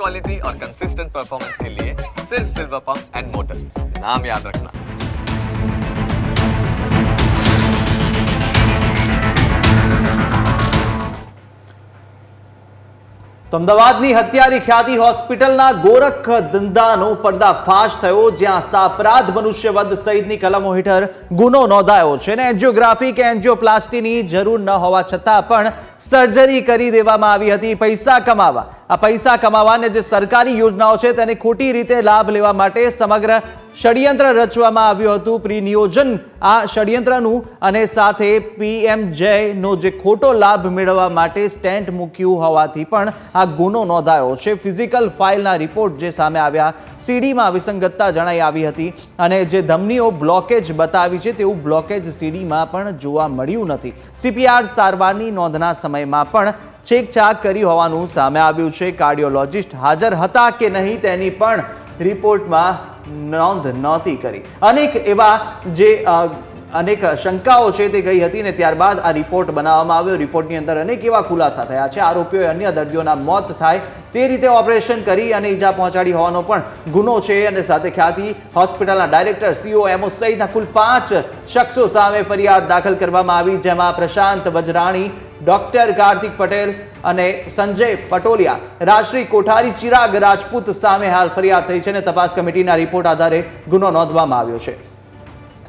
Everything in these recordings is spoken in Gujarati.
क्वालिटी और कंसिस्टेंट परफॉर्मेंस के लिए सिर्फ सिल्वर पंप्स एंड मोटर्स, नाम याद रखना। તો અમદાવાદની હત્યારી ખ્યાતિ હોસ્પિટલના ગોરખ ધંધાનો પર્દાફાશ થયો, જ્યાં સાપરાધ મનુષ્યવધ સહિતની કલમો હેઠળ ગુનો નોંધાયો છે અને એન્જિયોગ્રાફી કે એન્જિયોપ્લાસ્ટીની જરૂર ન હોવા છતાં પણ સર્જરી કરી દેવામાં આવી હતી પૈસા કમાવા. આ પૈસા કમાવાને જે સરકારી યોજનાઓ છે તેને ખોટી રીતે લાભ લેવા માટે સમગ્ર ષડયંત્ર રચવામાં આવ્યું હતું. પ્રિનિયોજન આ ષડયંત્રનું અને સાથે PMJ નો જે ખોટો લાભ મેળવવા માટે સ્ટેન્ટ મૂક્યું હોવાથી પણ આ ગુનો નોંધાયો છે. ફિઝિકલ ફાઇલના રિપોર્ટ જે સામે આવ્યા, સીડીમાં વિસંગતતા જણાઈ આવી હતી અને જે ધમનીઓ બ્લોકેજ બતાવી છે તેવું બ્લોકેજ સીડીમાં પણ જોવા મળ્યું નથી. CPR સારવારની નોંધના સમયમાં પણ છેકછાક કરી હોવાનું સામે આવ્યું છે. કાર્ડિયોલોજિસ્ટ હાજર હતા કે નહીં તેની પણ રિપોર્ટમાં નોંધ નહોતી કરી. અનેક શંકાઓ છે તે ગઈ હતી ને ત્યારબાદ આ રિપોર્ટ બનાવવામાં આવ્યો. રિપોર્ટની અંદર અનેક એવા ખુલાસા થયા છે. આરોપીઓએ અન્ય દર્દીઓના મોત થાય તે રીતે ઓપરેશન કરી અને ઈજા પહોંચાડી હોવાનો પણ ગુનો છે અને સાથે ખ્યાતિ હોસ્પિટલના ડાયરેક્ટર, CO, MO સહિતના કુલ 5 શખ્સો સામે ફરિયાદ દાખલ કરવામાં આવી, જેમાં પ્રશાંત વજરાણી, ડોક્ટર કાર્તિક પટેલ અને સંજય પટોલિયા, રાજશ્રી કોઠારી, ચિરાગ રાજપૂત સામે હાલ ફરિયાદ થઈ છે અને તપાસ કમિટીના રિપોર્ટ આધારે ગુનો નોંધવામાં આવ્યો છે.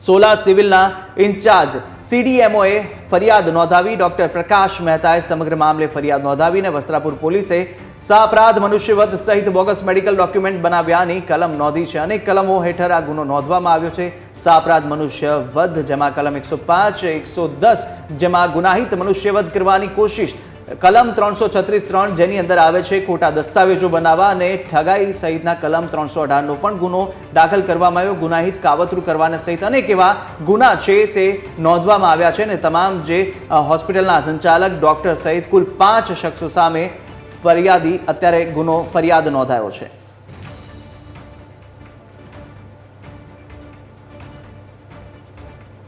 સોલા સિવિલના ઇન્ચાર્જ CDMOએ ફરિયાદ નોંધાવી. ડોક્ટર પ્રકાશ મહેતાએ સમગ્ર મામલે ફરિયાદ નોંધાવીને વસ્ત્રાપુર પોલીસે સાપરાધ મનુષ્યવધ સહિત બોગસ મેડિકલ ડોક્યુમેન્ટ બનાવ્યાની કલમ નોંધી છે. અનેક કલમો હેઠળ આ ગુનો નોંધવામાં આવ્યો છે. સાપરાધ મનુષ્યવધ જેમાં કલમ 105, 110 જેમાં ગુનાહિત મનુષ્યવધ કરવાની કોશિશ, કલમ 336(3) જેની અંદર આવે છે ખોટા દસ્તાવેજો બનાવવા, અને ઠગાઈ સહિતના કલમ 318નો પણ ગુનો દાખલ કરવામાં આવ્યો. ગુનાહિત કાવતરું કરવાના સહિત અનેક એવા ગુના છે તે નોંધવામાં આવ્યા છે અને તમામ જે હોસ્પિટલના સંચાલક, ડોક્ટર સહિત કુલ 5 શખ્સો સામે ફરિયાદ નોંધાયો છે.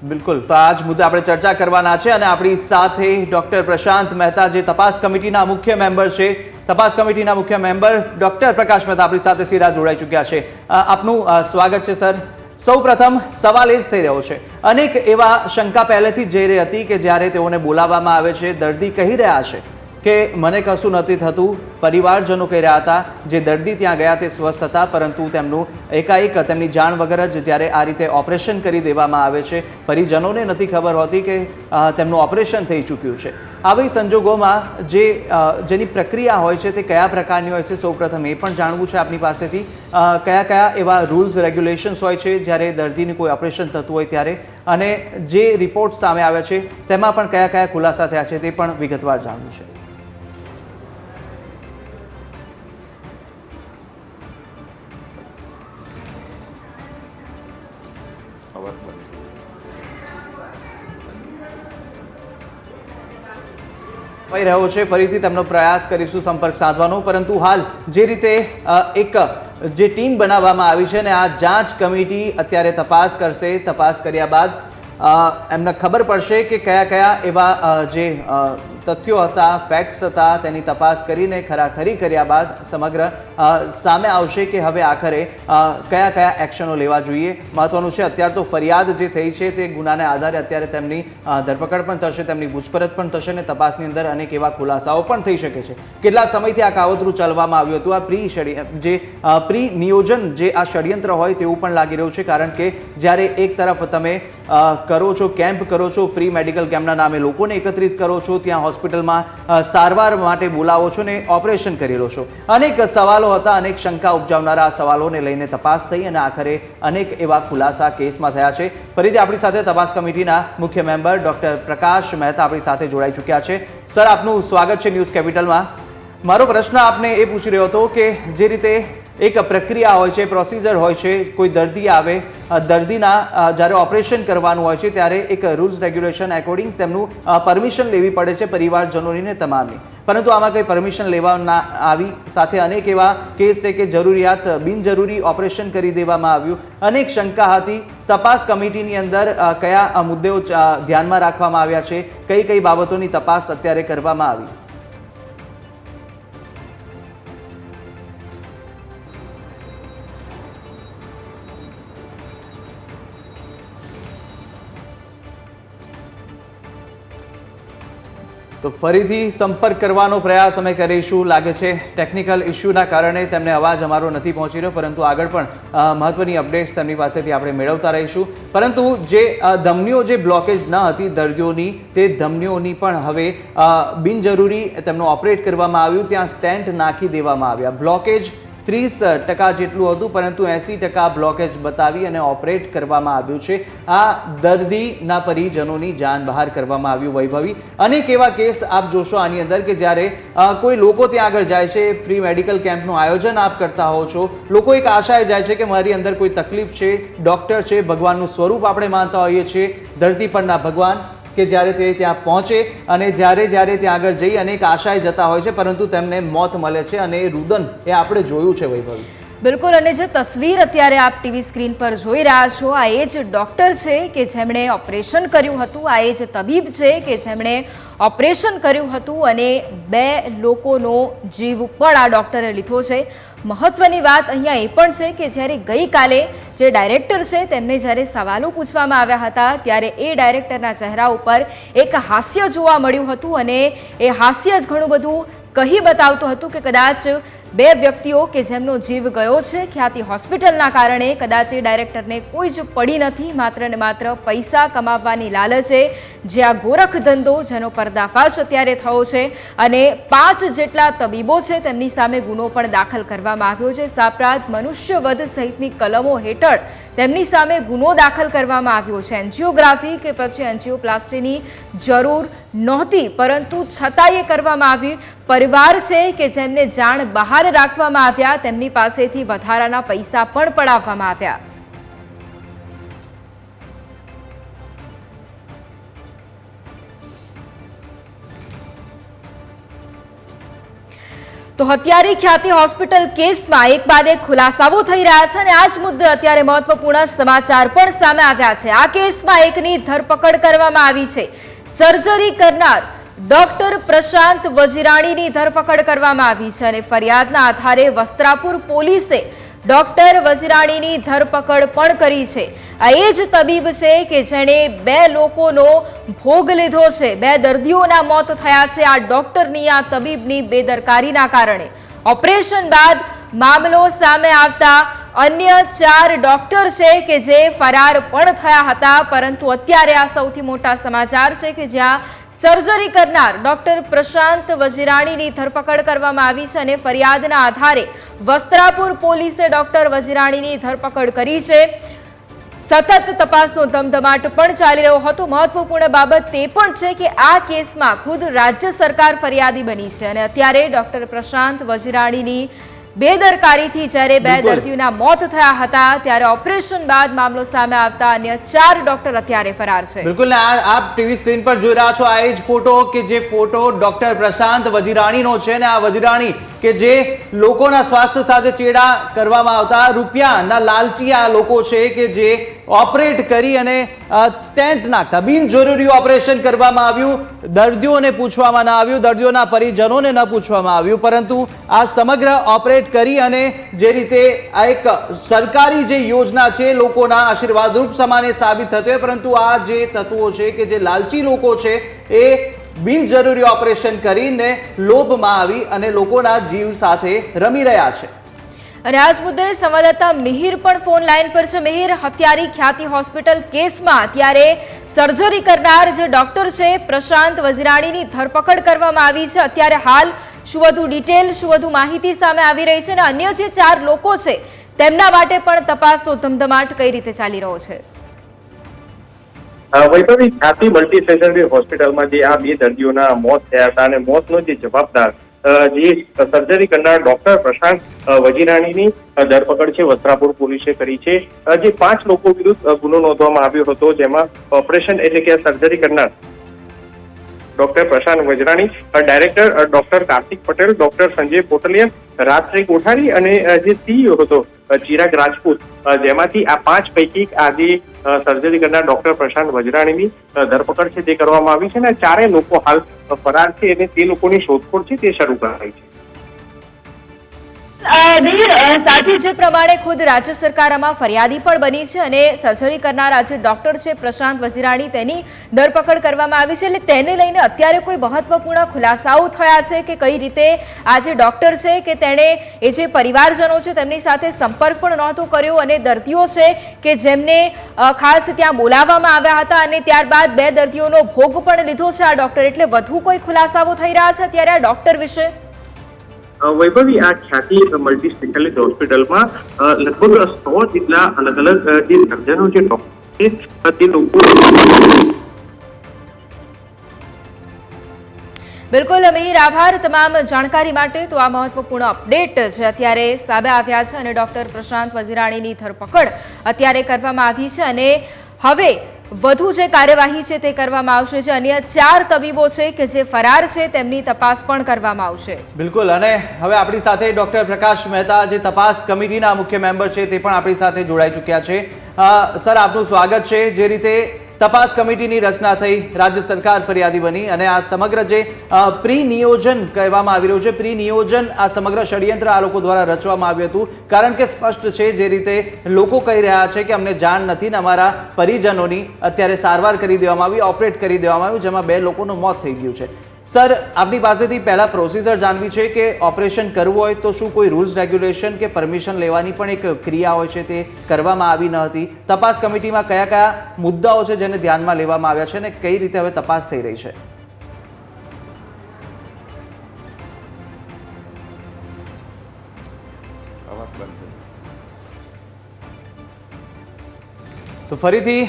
બિલકુલ, તો આ જ મુદ્દે આપણે ચર્ચા કરવાના છે અને આપણી સાથે ડોક્ટર પ્રશાંત મહેતા, જે તપાસ કમિટીના મુખ્ય મેમ્બર છે, તપાસ કમિટીના મુખ્ય મેમ્બર ડોક્ટર પ્રકાશ મહેતા આપણી સાથે સીધા જોડાઈ ચૂક્યા છે. આપનું સ્વાગત છે સર. સૌ પ્રથમ સવાલ એ જ થઈ રહ્યો છે, અનેક એવા શંકા પહેલેથી જઈ રહી હતી કે જ્યારે તેઓને બોલાવવામાં આવે છે, દર્દી કહી રહ્યા છે કે મને કશું નથી થતું. પરિવારજનો કહી રહ્યા હતા જે દર્દી ત્યાં ગયા તે સ્વસ્થ હતા, પરંતુ તેમનું એકાએક તેમની જાણ વગર જ જ્યારે આ રીતે ઓપરેશન કરી દેવામાં આવે છે, પરિજનોને નથી ખબર હોતી કે તેમનું ઓપરેશન થઈ ચૂક્યું છે. આવી સંજોગોમાં જેની પ્રક્રિયા હોય છે તે કયા પ્રકારની હોય છે, સૌપ્રથમ એ પણ જાણવું છે આપની પાસેથી. કયા એવા રૂલ્સ રેગ્યુલેશન્સ હોય છે જ્યારે દર્દીનું કોઈ ઓપરેશન થતું હોય ત્યારે, અને જે રિપોર્ટ સામે આવ્યા છે તેમાં પણ કયા ખુલાસા થયા છે તે પણ વિગતવાર જાણવું છે. રહ્યો છે, ફરીથી તેમનો પ્રયાસ કરીશું સંપર્ક સાધવાનો, પરંતુ હાલ જે રીતે એક જે ટીમ બનાવવામાં આવી છે અને આ જાંચ કમિટી અત્યારે તપાસ કરશે. તપાસ કર્યા બાદ એમને ખબર પડશે કે કયા એવા જે તથ્યો હતા, ફેક્ટ્સ હતા, તેની તપાસ કરીને ખરાખરી કર્યા બાદ સમગ્ર સામે આવશે કે હવે આખરે કયા એક્શનો લેવા જોઈએ. મહત્વનું છે અત્યારે તો ફરિયાદ જે થઈ છે તે ગુનાને આધારે અત્યારે તેમની ધરપકડ પણ થશે, તેમની પૂછપરછ પણ થશે અને તપાસની અંદર અનેક એવા ખુલાસાઓ પણ થઈ શકે છે. કેટલા સમયથી આ કાવતરું ચાલવામાં આવ્યું હતું, આ પ્રી નિયોજન જે આ ષડયંત્ર હોય તેવું પણ લાગી રહ્યું છે, કારણ કે જ્યારે એક તરફ તમે કરો છો, કેમ્પ કરો છો, ફ્રી મેડિકલ કેમ્પના નામે લોકોને એકત્રિત કરો છો, ત્યાં હોસ્પિટલમાં સારવાર માટે બોલાવો છો ને ઓપરેશન કરી લો છો. અનેક સવાલો હતા, અનેક શંકા ઉપજાવનારા સવાલોને લઈને તપાસ થઈ અને આખરે અનેક એવા ખુલાસા કેસમાં થયા છે. ફરીથી આપણી સાથે તપાસ કમિટીના મુખ્ય મેમ્બર ડોક્ટર પ્રકાશ મહેતા આપણી સાથે જોડાઈ ચૂક્યા છે. સર, આપનું સ્વાગત છે ન્યૂઝ કેપિટલમાં. મારો પ્રશ્ન આપને એ પૂછી રહ્યો હતો કે જે રીતે એક પ્રક્રિયા હોય છે, પ્રોસિજર હોય છે, કોઈ દર્દી આવે, દર્દીના જ્યારે ઓપરેશન કરવાનું હોય છે ત્યારે એક રૂલ્સ રેગ્યુલેશન એકોર્ડિંગ તેમનું પરમિશન લેવી પડે છે પરિવારજનોની ને તમામની, પરંતુ આમાં કંઈ પરમિશન લેવા ના આવી. સાથે અનેક એવા કેસ છે કે બિનજરૂરી ઓપરેશન કરી દેવામાં આવ્યું. અનેક શંકા હતી. તપાસ કમિટીની અંદર કયા મુદ્દાઓ ધ્યાનમાં રાખવામાં આવ્યા છે, કઈ બાબતોની તપાસ અત્યારે કરવામાં આવી? તો ફરીથી સંપર્ક કરવાનો પ્રયાસ અમે કરીશું. લાગે છે ટેકનિકલ ઇસ્યુના કારણે તેમને અવાજ અમારો નથી પહોંચી રહ્યો, પરંતુ આગળ પણ મહત્વની અપડેટ્સ તેમની પાસેથી આપણે મેળવતા રહીશું. પરંતુ જે ધમનીઓ જે બ્લોકેજ ન હતી દર્દીઓની, તે ધમનીઓની પણ હવે બિનજરૂરી તેમનું ઓપરેટ કરવામાં આવ્યું. ત્યાં સ્ટેન્ટ નાખી દેવામાં આવ્યા. બ્લોકેજ 30% જેટલું હતું, પરંતુ 80% બ્લોકેજ બતાવી અને ઓપરેટ કરવામાં આવ્યું છે. આ દર્દીના પરિજનોની જાન બહાર કરવામાં આવ્યું. વૈભવી, અનેક એવા કેસ આપ જોશો આની અંદર કે જ્યારે કોઈ લોકો ત્યાં આગળ જાય છે, ફ્રી મેડિકલ કેમ્પનું આયોજન આપ કરતા હો છો, લોકો એક આશાએ જાય છે કે મારી અંદર કોઈ તકલીફ છે, ડૉક્ટર છે, ભગવાનનું સ્વરૂપ આપણે માનતા હોઈએ છીએ, ધરતી પરના ભગવાન, કે જ્યારે તે ત્યાં પહોંચે અને જ્યારે ત્યાં આગળ જઈ અનેક આશાએ જતા હોય છે, પરંતુ તેમને મોત મળે છે અને એ રુદન એ આપણે જોયું છે. વૈભવી, બિલકુલ. અને જે તસવીર અત્યારે આપ ટીવી સ્ક્રીન પર જોઈ રહ્યા છો, આ એ જ ડૉક્ટર છે કે જેમણે ઓપરેશન કર્યું હતું, આ એ જ તબીબ છે કે જેમણે ઓપરેશન કર્યું હતું અને 2 લોકોનો જીવ પણ આ ડૉક્ટરે લીધો છે. મહત્વની વાત અહીંયા એ પણ છે કે જ્યારે ગઈકાલે જે ડાયરેક્ટર છે તેમને જ્યારે સવાલો પૂછવામાં આવ્યા હતા, ત્યારે એ ડાયરેક્ટરના ચહેરા ઉપર એક હાસ્ય જોવા મળ્યું હતું અને એ હાસ્ય જ ઘણું બધું કહી બતાવતું હતું કે કદાચ 2 વ્યક્તિઓ કે જેમનો જીવ ગયો છે ખ્યાતિ હોસ્પિટલના કારણે, કદાચ એ ડાયરેક્ટરને કોઈ જ પડી નથી, માત્ર ને માત્ર પૈસા કમાવવાની લાલચે જે આ ગોરખ ધંધો જેનો પર્દાફાશ અત્યારે થયો છે અને 5 જેટલા તબીબો છે તેમની સામે ગુનો પણ દાખલ કરવામાં આવ્યો છે. સાપરાધ, મનુષ્યવધ સહિતની કલમો હેઠળ તેમની સામે ગુનો દાખલ કરવામાં આવ્યો છે. એન્જિયોગ્રાફી કે પછી એન્જિયોપ્લાસ્ટીની જરૂર નહોતી, પરંતુ છતાં એ કરવામાં આવી. પરિવાર છે કે જેમને જાણ બહાર રાખવામાં આવ્યા, તેમની પાસેથી વધારાના પૈસા પણ પડાવવામાં આવ્યા. તો હત્યારી ખ્યાતિ હોસ્પિટલ કેસમાં એક બાદ એક ખુલાસાઓ થઈ રહ્યા છે અને આ જ મુદ્દે અત્યારે મહત્વપૂર્ણ સમાચાર પણ સામે આવ્યા છે. આ કેસમાં એકની ધરપકડ કરવામાં આવી છે. સર્જરી કરનાર ડોક્ટર પ્રશાંત વજીરાણીની ધરપકડ કરવામાં આવી છે અને ફરિયાદના આધારે વસ્ત્રાપુર પોલીસે ડોક્ટર વજીરાણીની ધરપકડ પણ કરી છે. આ એ જ તબીબ છે કે જેણે 2 લોકોનો ભોગ લીધો છે. 2 દર્દીઓના મોત થયા છે આ ડોક્ટરની, આ તબીબની બેદરકારીના કારણે. ઓપરેશન બાદ મામલો સામે આવતા અન્ય 4 ડોક્ટર છે કે જે ફરાર પણ થયા હતા, પરંતુ અત્યારે આ સૌથી મોટા સમાચાર છે કે જ્યાં સર્જરી કરનાર ડોક્ટર પ્રશાંત વજીરાણીની ધરપકડ કરવામાં આવી છે અને ફરિયાદના આધારે વસ્ત્રાપુર પોલીસે ડોક્ટર વજીરાણીની ધરપકડ કરી છે. સતત તપાસનો ધમધમાટ પણ ચાલી રહ્યો હતો. મહત્વપૂર્ણ બાબત તે પણ છે કે આ કેસમાં ખુદ રાજ્ય સરકાર ફરિયાદી બની છે અને અત્યારે ડોક્ટર પ્રશાંત વજીરાણીની બેદરકારીથી જ્યારે 2 દર્દીઓના મોત થયા હતા, ત્યારે ઓપરેશન બાદ મામલો સામે આવતા અન્ય 4 ડોક્ટર અત્યારે ફરાર છે. બિલકુલ. આપ ટીવી સ્ક્રીન પર જોઈ રહ્યા છો આ એ જ ફોટો કે જે ફોટો ડોક્ટર પ્રશાંત વજીરાણીનો છે ને આ વજીરાણી કે જે લોકોના સ્વાસ્થ્ય સાથે ચેડા કરવામાં આવતા રૂપિયાના લાલચી આ લોકો છે કે જે ઓપરેટ કરી અને સ્ટેન્ટ નાખતા, બિનજરૂરી ઓપરેશન કરવામાં આવ્યું, દર્દીઓને પૂછવામાં ના આવ્યું, દર્દીઓના પરિજનોને ન પૂછવામાં આવ્યું, પરંતુ આ સમગ્ર ઓપરેટ કરી અને જે રીતે આ એક સરકારી જે યોજના છે લોકોના આશીર્વાદરૂપ સમાને સાબિત થતી હોય, પરંતુ આ જે તત્વો છે કે જે લાલચી લોકો છે એ બિનજરૂરી ઓપરેશન કરીને લોભમાં આવી અને લોકોના જીવ સાથે રમી રહ્યા છે. અને આ જ મુદ્દે સંવાદદાતા મિહિર પણ ફોન લાઈન પર છે. મિહિર, હત્યારી ખ્યાતિ હોસ્પિટલ કેસમાં અત્યારે સર્જરી કરનાર જે ડોક્ટર છે પ્રશાંત વજીરાણીની ધરપકડ કરવામાં આવી છે. અત્યારે હાલ શું વધુ ડિટેલ, શું વધુ માહિતી સામે આવી રહી છે અને અન્ય જે 4 લોકો છે તેમના માટે પણ તપાસનો ધમધમાટ કઈ રીતે ચાલી રહ્યો છે? વૈભવી, ખ્યાતિ મલ્ટી સ્પેશિયાલિટી હોસ્પિટલમાં જે આ 2 દર્દીઓના મોત થયા હતા અને મોતનો જે જવાબદાર જે સર્જરી કરનાર ડોક્ટર પ્રશાંત વજીરાણીની ધરપકડ છે વસ્ત્રાપુર પોલીસે કરી છે. જે 5 લોકો વિરુદ્ધ ગુનો નોંધવામાં આવ્યો હતો, જેમાં ઓપરેશન એટલે કે સર્જરી કરનાર doctor Prashant Vajrani, director doctor Kartik Patel, doctor Sanjay Potaliya, Rajshree Kothari અને જે સીઈઓ હતો ચિરાગ રાજપૂત, જેમાંથી આ 5 પૈકી આજે સર્જરી કરનાર ડોક્ટર પ્રશાંત વજરાણીની ધરપકડ છે તે કરવામાં આવી છે અને 4 લોકો હાલ ફરાર છે અને તે લોકોની શોધખોળ છે તે શરૂ કરાઈ છે. સાથે જે પ્રમાણે ખુદ રાજ્ય સરકાર આમાં ફરિયાદી પણ બની છે અને સર્જરી કરનાર આજે ડોક્ટર છે પ્રશાંત વજીરાણી, તેની ધરપકડ કરવામાં આવી છે. એટલે તેને લઈને અત્યારે કોઈ મહત્વપૂર્ણ ખુલાસાઓ થયા છે કે કઈ રીતે આ જે ડોક્ટર છે કે તેણે એ જે પરિવારજનો છે તેમની સાથે સંપર્ક પણ નહોતો કર્યો અને દર્દીઓ છે કે જેમને ખાસ ત્યાં બોલાવવામાં આવ્યા હતા અને ત્યારબાદ 2 દર્દીઓનો ભોગ પણ લીધો છે આ ડોક્ટર. એટલે વધુ કોઈ ખુલાસાઓ થઈ રહ્યા છે અત્યારે આ ડોક્ટર વિશે? વૈભવી, આ ખ્યાતિ મલ્ટી સ્પેશિયાલિટી હોસ્પિટલમાં લગભગ 100 જેટલા અલગ અલગ જે સર્જનો જે ડોક્ટર છે તે લોકો. બિલકુલ અમીર, આભાર તમામ જાણકારી માટે. તો આ મહત્વપૂર્ણ અપડેટ છે અત્યારે સામે આવ્યા છે અને ડોક્ટર પ્રશાંત વજીરાણીની ધરપકડ અત્યારે કરવામાં આવી છે અને હવે વધુ જે કાર્યવાહી છે તે કરવામાં આવશે. જે અન્ય 4 તબીબો છે કે જે ફરાર છે તેમની તપાસ પણ કરવામાં આવશે. બિલકુલ. અને હવે આપણી સાથે ડોક્ટર પ્રકાશ મહેતા, જે તપાસ કમિટીના મુખ્ય મેમ્બર છે, તે પણ આપણી સાથે જોડાઈ ચૂક્યા છે. સર, આપનું સ્વાગત છે. જે રીતે તપાસ કમિટીની રચના થઈ, રાજ્ય સરકાર ફરિયાદી બની અને આ સમગ્ર જે પ્રી નિયોજન કહેવામાં આવી રહ્યું છે, પ્રી નિયોજન, આ સમગ્ર ષડયંત્ર આ લોકો દ્વારા રચવામાં આવ્યું હતું. કારણ કે સ્પષ્ટ છે જે રીતે લોકો કહી રહ્યા છે કે અમને જાણ નથી ને અમારા પરિજનોની અત્યારે સારવાર કરી દેવામાં આવી, ઓપરેટ કરી દેવામાં આવ્યું, જેમાં 2 લોકોનું મોત થઈ ગયું છે. સર, આપની પાસેથી પહેલા પ્રોસિજર જાણવી છે કે ઓપરેશન કરવું હોય તો શું કોઈ રૂલ્સ રેગ્યુલેશન કે પરમિશન લેવાની પણ એક ક્રિયા હોય છે, તે કરવામાં આવી ન હતી. તપાસ કમિટીમાં કયા કયા મુદ્દાઓ છે જેને ધ્યાનમાં લેવામાં આવ્યા છે અને કઈ રીતે હવે તપાસ થઈ રહી છે? તો ફરીથી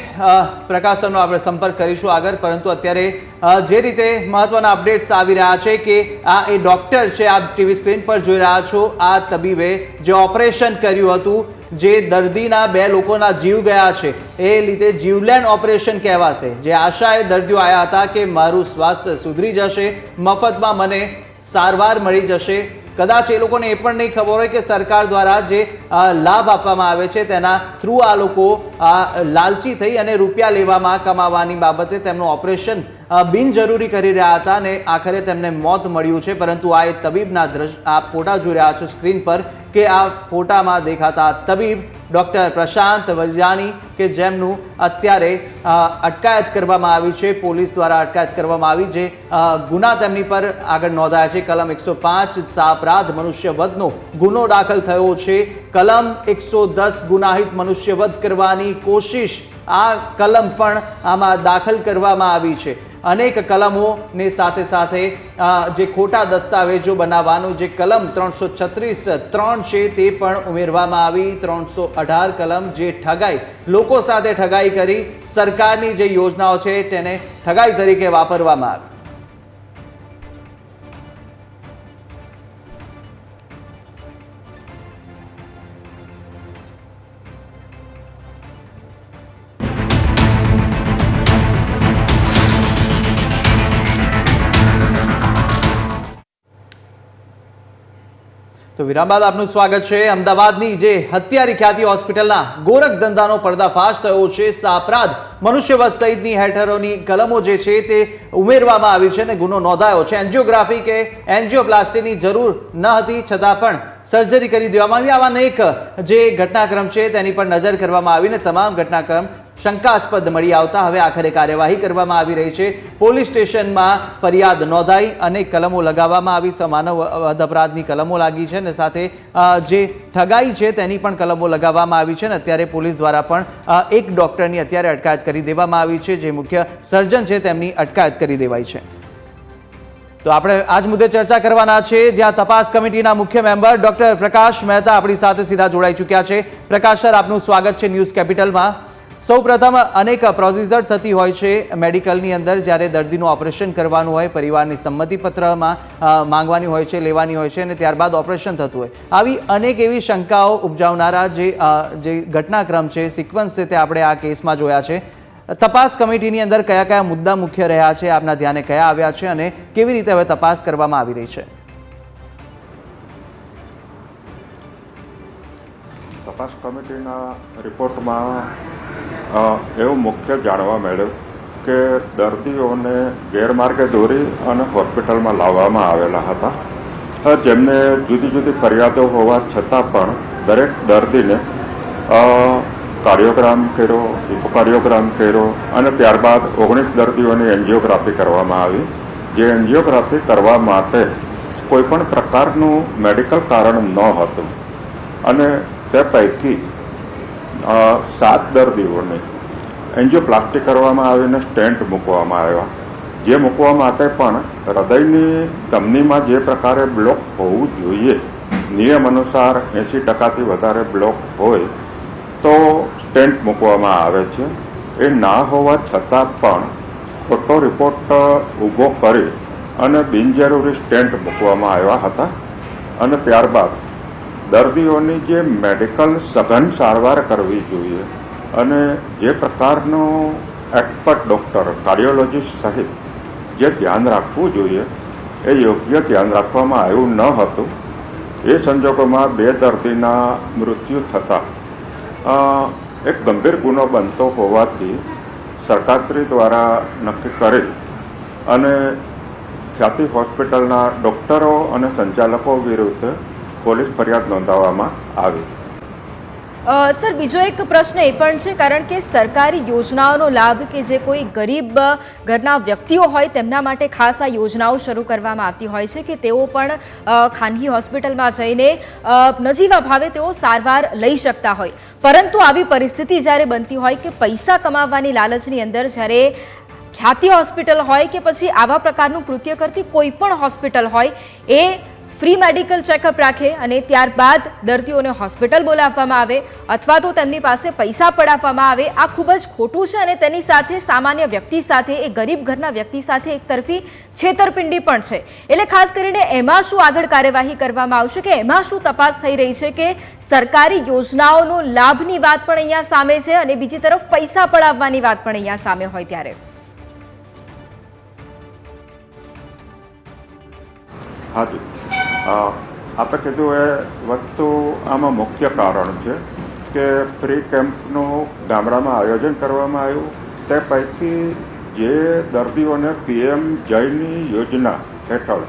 પ્રકાશ સરનો આપણે સંપર્ક કરીશું આગળ, પરંતુ અત્યારે જે રીતે મહત્વના અપડેટ્સ આવી રહ્યા છે કે આ એ ડોક્ટર છે, આપ ટીવી સ્ક્રીન પર જોઈ રહ્યા છો, આ તબીબે જે ઓપરેશન કર્યું હતું, જે દર્દીના 2 લોકોના જીવ ગયા છે, એ લીધે જીવલેણ ઓપરેશન કહેવાશે. જે આશાએ દર્દીઓ આવ્યા હતા કે મારું સ્વાસ્થ્ય સુધરી જશે, મફતમાં મને સારવાર મળી જશે. કદાચ એ લોકોને એ પણ નહીં ખબર હોય કે સરકાર દ્વારા જે લાભ આપવામાં આવે છે તેના થ્રુ આ લોકો લાલચી થઈ અને રૂપિયા લેવામાં, કમાવાની બાબતે તેમનું ઓપરેશન બિનજરૂરી કરી રહ્યા હતા અને આખરે તેમને મોત મળ્યું છે. પરંતુ આ એ તબીબના આ ફોટા જોઈ રહ્યા છો સ્ક્રીન પર કે આ ફોટામાં દેખાતા તબીબ ડોક્ટર પ્રશાંત વજીરાણી કે જેમનું અત્યારે અટકાયત કરવામાં આવી છે, પોલીસ દ્વારા અટકાયત કરવામાં આવી. જે ગુના તેમની પર આગળ નોંધાયા છે, કલમ 105 સાપરાધ મનુષ્યવધનો ગુનો દાખલ થયો છે. કલમ 110 ગુનાહિત મનુષ્યવધ કરવાની કોશિશ, આ કલમ પણ આમાં દાખલ કરવામાં આવી છે. અનેક કલમોને સાથે સાથે જે ખોટા દસ્તાવેજો બનાવવાનું જે કલમ 336(3) છે તે પણ ઉમેરવામાં આવી. 318 કલમ, જે ઠગાઈ, લોકો સાથે ઠગાઈ કરી સરકારની જે યોજનાઓ છે તેને ઠગાઈ તરીકે વાપરવામાં આવી. તો વિરામ બાદ આપનું સ્વાગત છે. અમદાવાદની જે હત્યારી ખ્યાતિ હોસ્પિટલના ગોરખ ધંધાનો પર્દાફાશ થયો છે. સાપરાધ મનુષ્યવધ સહિતની હેઠળોની કલમો જે છે તે ઉમેરવામાં આવી છે અને ગુનો નોંધાયો છે. એન્જિયોગ્રાફી કે એન્જિયોપ્લાસ્ટીની જરૂર ન હતી છતાં પણ સર્જરી કરી દેવામાં આવી. આવા અનેક જે ઘટનાક્રમ છે તેની પર નજર કરવામાં આવીને તમામ ઘટનાક્રમ શંકાસ્પદ મળી આવતા હવે આખરે કાર્યવાહી કરવામાં આવી રહી છે. પોલીસ સ્ટેશનમાં ફરિયાદ નોંધાઈ, અનેક કલમો લગાવવામાં આવી, સમાનવ અપરાધની કલમો લાગી છે અને સાથે જે ઠગાઈ છે તેની પણ કલમો લગાવવામાં આવી છે. અને અત્યારે પોલીસ દ્વારા પણ એક ડોક્ટરની અત્યારે અટકાયત કરી દેવામાં આવી છે. જે મુખ્ય સર્જન છે તેમની અટકાયત કરી દેવાઈ છે. તો આપણે આજ મુદ્દે ચર્ચા કરવાના છે, જ્યાં તપાસ કમિટીના મુખ્ય મેમ્બર ડોક્ટર પ્રકાશ મહેતા આપણી સાથે સીધા જોડાઈ ચૂક્યા છે. પ્રકાશ સર, આપનું સ્વાગત છે ન્યૂઝ કેપિટલમાં. સૌપ્રથમ, અનેક પ્રોસિજર થતી હોય છે મેડિકલની અંદર, જ્યારે દર્દીનું ઓપરેશન કરવાનું હોય, પરિવારની સંમતિપત્રમાં માંગવાની હોય છે, લેવાની હોય છે અને ત્યારબાદ ઓપરેશન થતું હોય. આવી અનેક એવી શંકાઓ ઉપજાવનારા જે ઘટનાક્રમ છે, સિક્વન્સ છે, તે આપણે આ કેસમાં જોયા છે. તપાસ કમિટીની અંદર કયા કયા મુદ્દા મુખ્ય રહ્યા છે, આપના ધ્યાને કયા આવ્યા છે અને કેવી રીતે હવે તપાસ કરવામાં આવી રહી છે? તપાસ કમિટીના રિપોર્ટમાં એવું મુખ્ય જાણવા મળ્યું કે દર્દીઓને ગેરમાર્ગે દોરી અને હોસ્પિટલમાં લાવવામાં આવેલા હતા જેમને જુદી જુદી ફરિયાદો હોવા છતાં પણ દરેક દર્દીને કાર્ડિયોગ્રામ કર્યો, ઇકોકાર્ડિયોગ્રામ કર્યો અને ત્યારબાદ 19 દર્દીઓની એન્જિયોગ્રાફી કરવામાં આવી. જે એન્જિયોગ્રાફી કરવા માટે કોઈપણ પ્રકારનું મેડિકલ કારણ ન હતું અને તે પૈકી 7 દર્દીઓને એન્જિયોપ્લાસ્ટી કરવામાં આવીને સ્ટેન્ટ મૂકવામાં આવ્યા. જે મૂકવા માટે પણ હૃદયની ધમનીમાં જે પ્રકારે બ્લોક હોવું જોઈએ, નિયમ અનુસાર 80%થી વધારે બ્લોક હોય તો સ્ટેન્ટ મૂકવામાં આવે છે. એ ના હોવા છતાં પણ ખોટો રિપોર્ટ ઊભો કરી અને બિનજરૂરી સ્ટેન્ટ મૂકવામાં આવ્યા હતા. અને ત્યારબાદ દર્દીઓની જે મેડિકલ સઘન સારવાર કરવી જોઈએ અને જે પ્રકારનો એક્સપર્ટ ડૉક્ટર, કાર્ડિયોલોજિસ્ટ સહિત જે ધ્યાન રાખવું જોઈએ એ યોગ્ય ધ્યાન રાખવામાં આવ્યું ન હતું. એ સંજોગોમાં 2 દર્દીના મૃત્યુ થતાં એક ગંભીર ગુનો બનતો હોવાથી સરકારશ્રી દ્વારા નક્કી કરી અને ખ્યાતિ હોસ્પિટલના ડૉક્ટરો અને સંચાલકો વિરુદ્ધ પોલીસ ફરિયાદ નોંધાવવામાં આવી. સર, બીજો એક પ્રશ્ન એ પણ છે, કારણ કે સરકારી યોજનાઓનો લાભ કે જે કોઈ ગરીબ ઘરના વ્યક્તિઓ હોય તેમના માટે ખાસ આ યોજનાઓ શરૂ કરવામાં આવતી હોય છે કે તેઓ પણ ખાનગી હોસ્પિટલમાં જઈને નજીવા ભાવે તેઓ સારવાર લઈ શકતા હોય. પરંતુ આવી પરિસ્થિતિ જ્યારે બનતી હોય કે પૈસા કમાવવાની લાલચની અંદર જ્યારે ખ્યાતિ હોસ્પિટલ હોય કે પછી આવા પ્રકારનું કૃત્ય કરતી કોઈ પણ હોસ્પિટલ હોય એ ફ્રી મેડિકલ ચેકઅપ રાખે અને ત્યારબાદ દર્દીઓને હોસ્પિટલ બોલાવવામાં આવે અથવા તો તેમની પાસે પૈસા પડાવવામાં આવે, આ ખૂબ જ ખોટું છે. અને તેની સાથે સામાન્ય વ્યક્તિ સાથે, એ ગરીબ ઘરના વ્યક્તિ સાથે એક તરફી છેતરપિંડી પણ છે. એટલે ખાસ કરીને એમાં શું આગળ કાર્યવાહી કરવામાં આવશે કે એમાં શું તપાસ થઈ રહી છે કે સરકારી યોજનાઓનો લાભની વાત પણ અહીંયા સામે છે અને બીજી તરફ પૈસા પડાવવાની વાત પણ અહીંયા સામે હોય ત્યારે? હાજી, આપણે કીધું એ વસ્તુ આમાં મુખ્ય કારણ છે કે ફ્રી કેમ્પનું ગામડામાં આયોજન કરવામાં આવ્યું. તે પૈકી જે દર્દીઓને PM જયની યોજના હેઠળ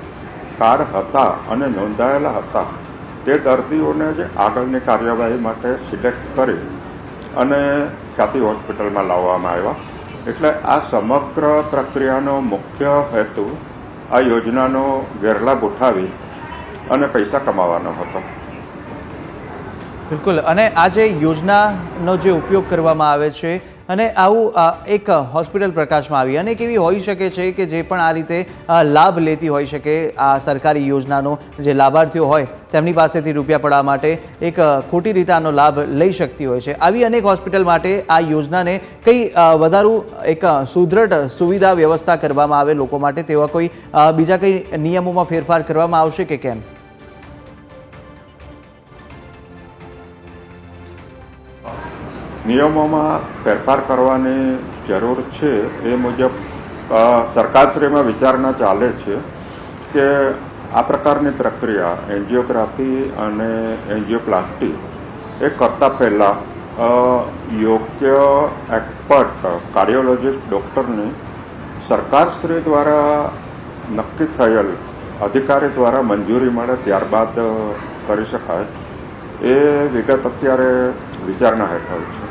કાર્ડ હતા અને નોંધાયેલા હતા તે દર્દીઓને જ આગળની કાર્યવાહી માટે સિલેક્ટ કરી અને ખ્યાતિ હોસ્પિટલમાં લાવવામાં આવ્યા. એટલે આ સમગ્ર પ્રક્રિયાનો મુખ્ય હેતુ આ યોજનાનો ગેરલાભ ઉઠાવી અને પૈસા કમાવાનો હતો. બિલકુલ. અને આ જે યોજનાનો જે ઉપયોગ કરવામાં આવે છે અને આવું એક હોસ્પિટલ પ્રકાશમાં આવી અને એવી હોઈ શકે છે કે જે પણ આ રીતે લાભ લેતી હોઈ શકે, આ સરકારી યોજનાનો જે લાભાર્થીઓ હોય તેમની પાસેથી રૂપિયા પડવા માટે એક ખોટી રીતે આનો લાભ લઈ શકતી હોય છે. આવી અનેક હોસ્પિટલ માટે આ યોજનાને કંઈ વધારું એક સુદૃઢ સુવિધા વ્યવસ્થા કરવામાં આવે લોકો માટે, તેવા કોઈ બીજા કંઈ નિયમોમાં ફેરફાર કરવામાં આવશે કે કેમ? નિયમોમાં ફેરફાર કરવાની જરૂર છે. એ મુજબ સરકારશ્રીમાં વિચારણા ચાલે છે કે આ પ્રકારની પ્રક્રિયા એન્જિયોગ્રાફી અને એન્જિયોપ્લાસ્ટી એ કરતાં પહેલાં યોગ્ય એક્સપર્ટ કાર્ડિયોલોજિસ્ટ ડૉક્ટરની સરકારશ્રી દ્વારા નક્કી થયેલ અધિકારી દ્વારા મંજૂરી મળે ત્યારબાદ કરી શકાય. એ વિગત અત્યારે વિચારણા હેઠળ છે.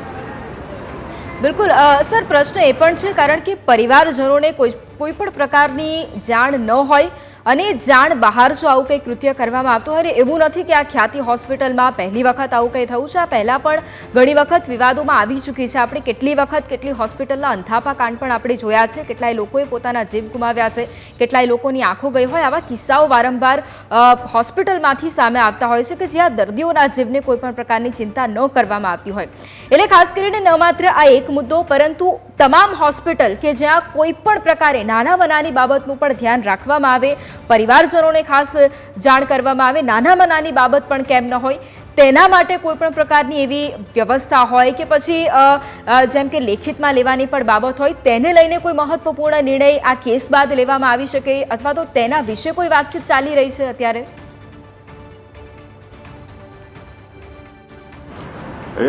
બિલકુલ. સર, પ્રશ્ન એ પણ છે કારણ કે પરિવારજનોને કોઈ પણ પ્રકારની જાણ ન હોય અને જાણ બહાર જો આવું કંઈ કૃત્ય કરવામાં આવતું હોય, એવું નથી કે આ ખ્યાતિ હોસ્પિટલમાં પહેલી વખત આવું કંઈ થયું છે. આ પહેલાં પણ ઘણી વખત વિવાદોમાં આવી ચૂકી છે. આપણે કેટલી વખત કેટલી હોસ્પિટલના અંધાપા કાંડ પણ આપણે જોયા છે. કેટલાય લોકોએ પોતાના જીવ ગુમાવ્યા છે, કેટલાય લોકોની આંખો ગઈ હોય. આવા કિસ્સાઓ વારંવાર હોસ્પિટલમાંથી સામે આવતા હોય છે કે જ્યાં દર્દીઓના જીવને કોઈ પણ પ્રકારની ચિંતા ન કરવામાં આવતી હોય. એટલે ખાસ કરીને ન માત્ર આ એક મુદ્દો, પરંતુ તમામ હોસ્પિટલ કે જ્યાં કોઈ પણ પ્રકારે નાનામાં નાની બાબતનું પણ ધ્યાન રાખવામાં આવે, પરિવારજનોને ખાસ જાણ કરવામાં આવે, નાનામાં નાની બાબત પણ કેમ ન હોય તેના માટે કોઈ પણ પ્રકારની એવી વ્યવસ્થા હોય કે પછી જેમ કે લેખિતમાં લેવાની પણ બાબત હોય, તેને લઈને કોઈ મહત્વપૂર્ણ નિર્ણય આ કેસ બાદ લેવામાં આવી શકે અથવા તો તેના વિશે કોઈ વાતચીત ચાલી રહી છે અત્યારે?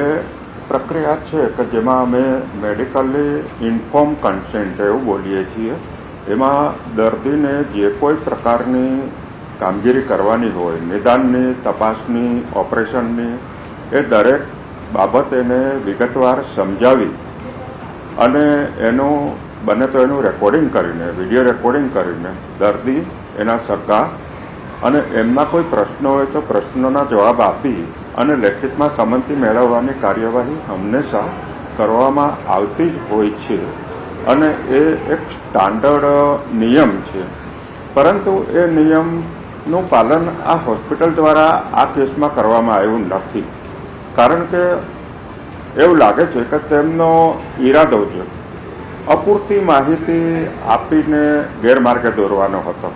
એ પ્રક્રિયા છે કે જેમાં અમે મેડિકલી ઇન્ફોર્મ કન્સેન્ટ એવું બોલીએ છીએ. એમાં દર્દીને જે કોઈ પ્રકારની કામગીરી કરવાની હોય, નિદાનની, તપાસની, ઓપરેશનની, એ દરેક બાબત એને વિગતવાર સમજાવી અને એનું બને તો એનું રેકોર્ડિંગ કરીને, વિડીયો રેકોર્ડિંગ કરીને દર્દી, એના સગા અને એમના કોઈ પ્રશ્નો હોય તો પ્રશ્નોના જવાબ આપી અને લેખિતમાં સંમતિ મેળવવાની કાર્યવાહી હંમેશા કરવામાં આવતી જ હોય છે અને એ એક સ્ટાન્ડર્ડ નિયમ છે. પરંતુ એ નિયમનું પાલન આ હોસ્પિટલ દ્વારા આ કેસમાં કરવામાં આવ્યું નથી, કારણ કે એવું લાગે છે કે તેમનો ઈરાદો છે અપૂરતી માહિતી આપીને ગેરમાર્ગે દોરવાનો હતો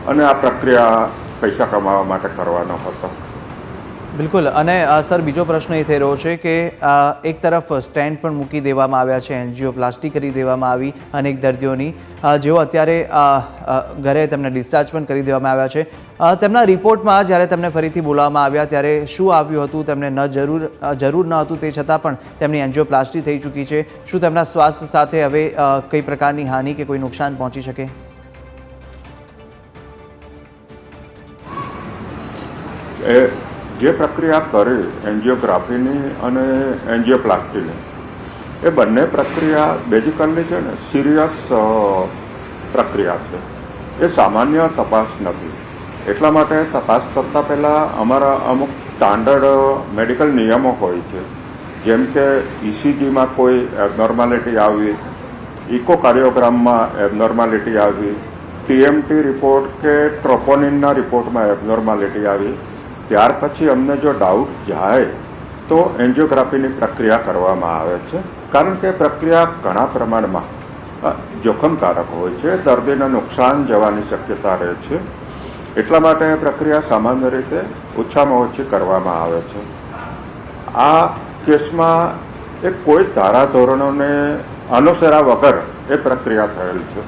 અને આ પ્રક્રિયા પૈસા કમાવા માટે કરવાનો હતો. બિલકુલ. અને સર, બીજો પ્રશ્ન એ થઈ રહ્યો છે કે એક તરફ સ્ટેન્ડ પણ મૂકી દેવામાં આવ્યા છે, એન્જિયોપ્લાસ્ટી કરી દેવામાં આવી અનેક દર્દીઓની, જેઓ અત્યારે ઘરે તેમને ડિસ્ચાર્જ પણ કરી દેવામાં આવ્યા છે. તેમના રિપોર્ટમાં જ્યારે તેમને ફરીથી બોલાવવામાં આવ્યા ત્યારે શું આવ્યું હતું? તેમને જરૂર ન હતું તે છતાં પણ તેમની એન્જિયોપ્લાસ્ટી થઈ ચૂકી છે. શું તેમના સ્વાસ્થ્ય સાથે હવે કઈ પ્રકારની હાનિ કે કોઈ નુકસાન પહોંચી શકે? જે પ્રક્રિયા કરી એન્જિયોગ્રાફીની અને એન્જિયોપ્લાસ્ટીની, એ બંને પ્રક્રિયા બેઝિકલી છે ને સિરિયસ પ્રક્રિયા છે. એ સામાન્ય તપાસ નથી. એટલા માટે તપાસ કરતાં પહેલાં અમારા અમુક સ્ટાન્ડર્ડ મેડિકલ નિયમો હોય છે, જેમ કે ઇસીજીમાં કોઈ એબનોર્માલિટી આવી, ઇકોકાર્ડિયોગ્રામમાં એબનોર્માલિટી આવી, ટીએમટી રિપોર્ટ કે ટ્રોપોનિનના રિપોર્ટમાં એબનોર્માલિટી આવી, ત્યાર પછી અમને જો ડાઉટ જાય તો એન્જિયોગ્રાફીની પ્રક્રિયા કરવામાં આવે છે. કારણ કે પ્રક્રિયા ઘણા પ્રમાણમાં જોખમકારક હોય છે, દર્દીને નુકસાન જવાની શક્યતા રહે છે. એટલા માટે પ્રક્રિયા સામાન્ય રીતે ઓછામાં ઓછી કરવામાં આવે છે. આ કેસમાં એ કોઈ ધારાધોરણોને અનુસર્યા વગર એ પ્રક્રિયા થયેલ છે.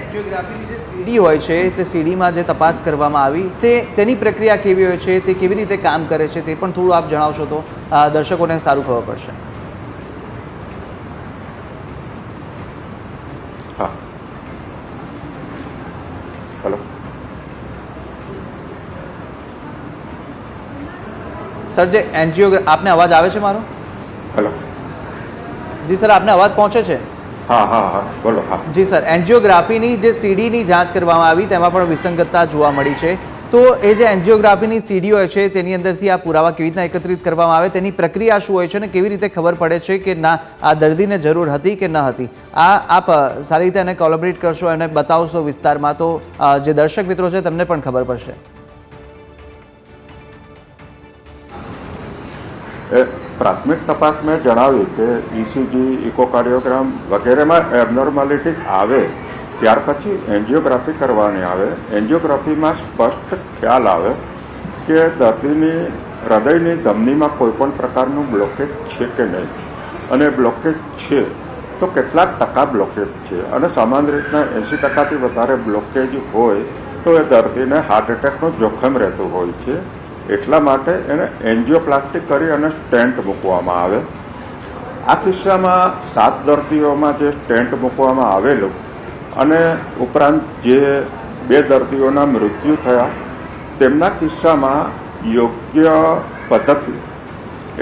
એન્જિયોગ્રાફીની જે સીડી હોય છે, તે સીડીમાં જે તપાસ કરવામાં આવી તેની પ્રક્રિયા કેવી હોય છે, તે કેવી રીતે કામ કરે છે, તે પણ થોડું આપ જણાવશો તો દર્શકોને સારું ખબર પડશે. હા, હેલો સર, જે આપને અવાજ આવે છે મારો? હેલો, જી સર, આપને અવાજ પહોંચે છે? હા હા હા, બોલો. હા જી સર, એન્જિયોગ્રાફીની જે સીડીની જાંચ કરવામાં આવી તેમાં પણ વિસંગતતા જોવા મળી છે. તો એ જે એન્જિયોગ્રાફીની સીડી હોય છે તેની અંદરથી આ પુરાવા કેવી રીતના એકત્રિત કરવામાં આવે, તેની પ્રક્રિયા શું હોય છે અને કેવી રીતે ખબર પડે છે કે ના આ દર્દીને જરૂર હતી કે ન હતી? આ આપ સારી રીતે એને કોલેબરેટ કરશો અને બતાવશો વિસ્તારમાં, તો જે દર્શક મિત્રો છે તેમને પણ ખબર પડશે. પ્રાથમિક તપાસ મેં જણાવ્યું કે ઇસીજી, ઇકોકાર્ડિયોગ્રામ વગેરેમાં એબનોર્માલિટી આવે ત્યાર પછી એન્જિયોગ્રાફી કરવાની આવે. એન્જિયોગ્રાફીમાં સ્પષ્ટ ખ્યાલ આવે કે દર્દીની હૃદયની ધમનીમાં કોઈ પણ પ્રકારનું બ્લોકેજ છે કે નહીં, અને બ્લોકેજ છે તો કેટલા ટકા બ્લોકેજ છે, અને સામાન્ય રીતના 80% વધારે બ્લોકેજ હોય તો એ દર્દીને હાર્ટ એટેકનું જોખમ રહેતું હોય છે. એટલા માટે એને એન્જિયોપ્લાસ્ટી કરી અને સ્ટેન્ટ મૂકવામાં આવે. આ કિસ્સામાં 7 દર્દીઓમાં જે સ્ટેન્ટ મૂકવામાં આવેલું અને ઉપરાંત જે 2 દર્દીઓના મૃત્યુ થયા, તેમના કિસ્સામાં યોગ્ય પદ્ધતિ